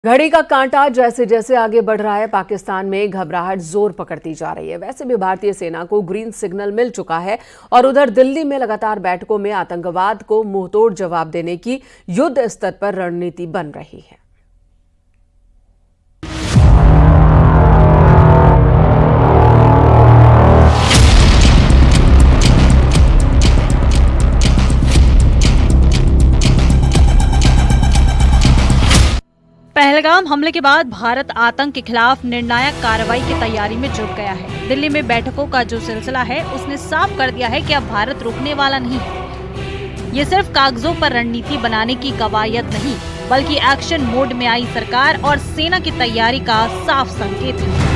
घड़ी का कांटा जैसे जैसे आगे बढ़ रहा है, पाकिस्तान में घबराहट जोर पकड़ती जा रही है। वैसे भी भारतीय सेना को ग्रीन सिग्नल मिल चुका है और उधर दिल्ली में लगातार बैठकों में आतंकवाद को मुंहतोड़ जवाब देने की युद्ध स्तर पर रणनीति बन रही है। पहलगाम हमले के बाद भारत आतंक के खिलाफ निर्णायक कार्रवाई की तैयारी में जुट गया है। दिल्ली में बैठकों का जो सिलसिला है उसने साफ कर दिया है कि अब भारत रुकने वाला नहीं है। ये सिर्फ कागजों पर रणनीति बनाने की कवायद नहीं, बल्कि एक्शन मोड में आई सरकार और सेना की तैयारी का साफ संकेत है।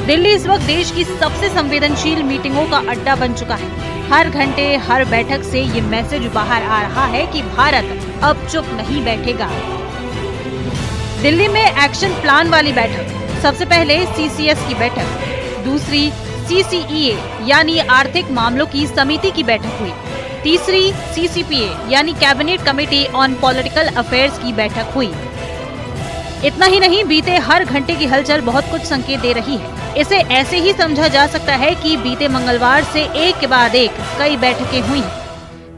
दिल्ली इस वक्त देश की सबसे संवेदनशील मीटिंगों का अड्डा बन चुका है। हर घंटे हर बैठक से ये मैसेज बाहर आ रहा है कि भारत अब चुप नहीं बैठेगा। दिल्ली में एक्शन प्लान वाली बैठक, सबसे पहले सीसीएस की बैठक, दूसरी सीसीईए यानी आर्थिक मामलों की समिति की बैठक हुई, तीसरी सीसीपीए यानी cabinet committee on political affairs की बैठक हुई। इतना ही नहीं, बीते हर घंटे की हलचल बहुत कुछ संकेत दे रही है। इसे ऐसे ही समझा जा सकता है कि बीते मंगलवार से एक के बाद एक कई बैठकें हुई।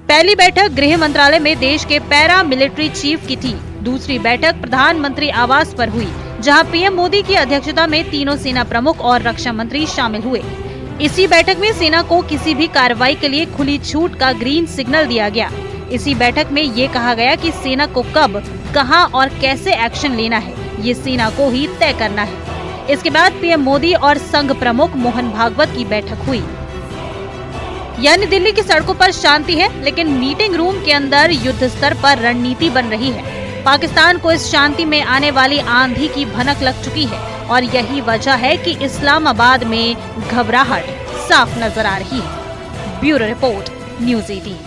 पहली बैठक गृह मंत्रालय में देश के पैरा मिलिट्री चीफ की थी। दूसरी बैठक प्रधानमंत्री आवास पर हुई, जहां पीएम मोदी की अध्यक्षता में तीनों सेना प्रमुख और रक्षा मंत्री शामिल हुए। इसी बैठक में सेना को किसी भी कार्रवाई के लिए खुली छूट का ग्रीन सिग्नल दिया गया। इसी बैठक में ये कहा गया कि सेना को कब, कहां और कैसे एक्शन लेना है, ये सेना को ही तय करना है। इसके बाद पीएम मोदी और संघ प्रमुख मोहन भागवत की बैठक हुई। यानी दिल्ली की सड़कों पर शांति है, लेकिन मीटिंग रूम के अंदर युद्ध स्तर पर रणनीति बन रही है। पाकिस्तान को इस शांति में आने वाली आंधी की भनक लग चुकी है और यही वजह है कि इस्लामाबाद में घबराहट साफ नजर आ रही है। Bureau report, news 18।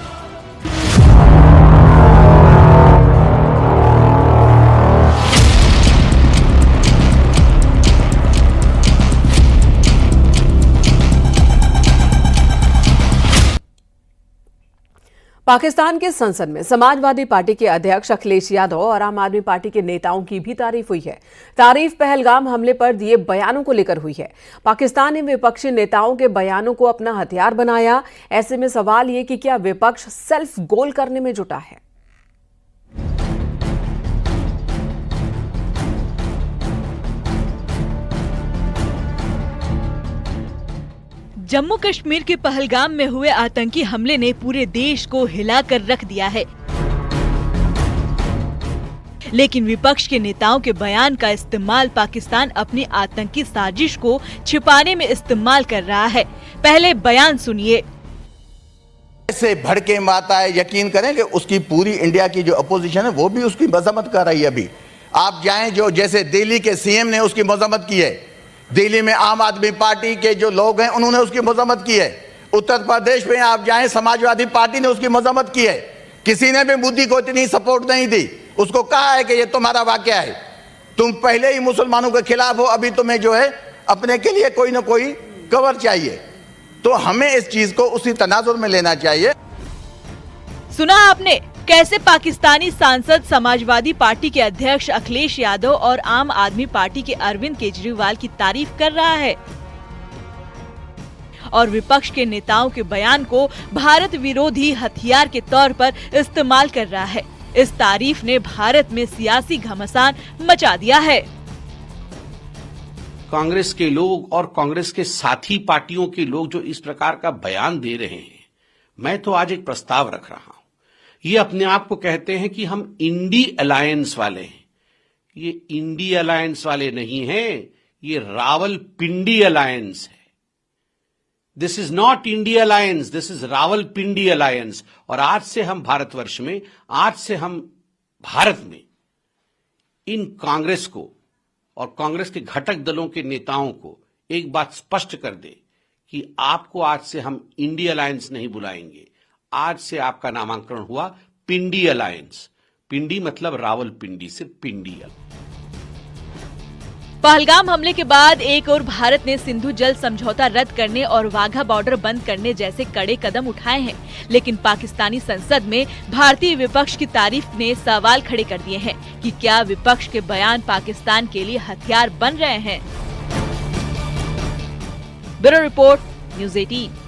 पाकिस्तान के संसद में समाजवादी पार्टी के अध्यक्ष अखिलेश यादव और आम आदमी पार्टी के नेताओं की भी तारीफ हुई है। तारीफ पहलगाम हमले पर दिए बयानों को लेकर हुई है। पाकिस्तान ने विपक्षी नेताओं के बयानों को अपना हथियार बनाया। ऐसे में सवाल ये कि क्या विपक्ष सेल्फ गोल करने में जुटा है? जम्मू कश्मीर के पहलगाम में हुए आतंकी हमले ने पूरे देश को हिलाकर रख दिया है, लेकिन विपक्ष के नेताओं के बयान का इस्तेमाल पाकिस्तान अपनी आतंकी साजिश को छिपाने में इस्तेमाल कर रहा है। पहले बयान सुनिए। ऐसे भड़के माता है, यकीन करें कि उसकी पूरी इंडिया की जो अपोजिशन है वो भी उसकी मजम्मत कर रही है। अभी आप जाएं, जो जैसे दिल्ली के सीएम ने उसकी मजम्मत की है, दिल्ली में आम आदमी पार्टी के जो लोग हैं उन्होंने उसकी मजम्मत की है, उत्तर प्रदेश में आप जाएं समाजवादी पार्टी ने उसकी मजम्मत की है। किसी ने भी मोदी को इतनी सपोर्ट नहीं दी। उसको कहा है कि ये तुम्हारा वाकया है, तुम पहले ही मुसलमानों के खिलाफ हो, अभी तुम्हें जो है अपने के लिए कोई ना कोई कवर चाहिए। तो हमें इस चीज को उसी तनाजुर में लेना चाहिए। सुना आपने कैसे पाकिस्तानी सांसद समाजवादी पार्टी के अध्यक्ष अखिलेश यादव और आम आदमी पार्टी के अरविंद केजरीवाल की तारीफ कर रहा है और विपक्ष के नेताओं के बयान को भारत विरोधी हथियार के तौर पर इस्तेमाल कर रहा है। इस तारीफ ने भारत में सियासी घमासान मचा दिया है। कांग्रेस के लोग और कांग्रेस के साथी पार्टियों के लोग जो इस प्रकार का बयान दे रहे हैं, मैं तो आज एक प्रस्ताव रख रहा हूं। ये अपने आप को कहते हैं कि हम इंडी अलायंस वाले हैं। ये इंडी अलायंस वाले नहीं हैं, ये रावलपिंडी अलायंस है। This is not India alliance, this is Rawalpindi alliance. और आज से हम भारतवर्ष में, आज से हम भारत में इन कांग्रेस को और कांग्रेस के घटक दलों के नेताओं को एक बात स्पष्ट कर दे कि आपको आज से हम इंडिया अलायंस नहीं बुलाएंगे। आज से आपका नामांकन हुआ पिंडी अलायंस। पिंडी मतलब रावलपिंडी से पिंडी। पहलगाम हमले के बाद एक और भारत ने सिंधु जल समझौता रद्द करने और वाघा बॉर्डर बंद करने जैसे कड़े कदम उठाए हैं, लेकिन पाकिस्तानी संसद में भारतीय विपक्ष की तारीफ ने सवाल खड़े कर दिए हैं कि क्या विपक्ष के बयान पाकिस्तान के लिए हथियार बन रहे हैं। Bureau report, news 18।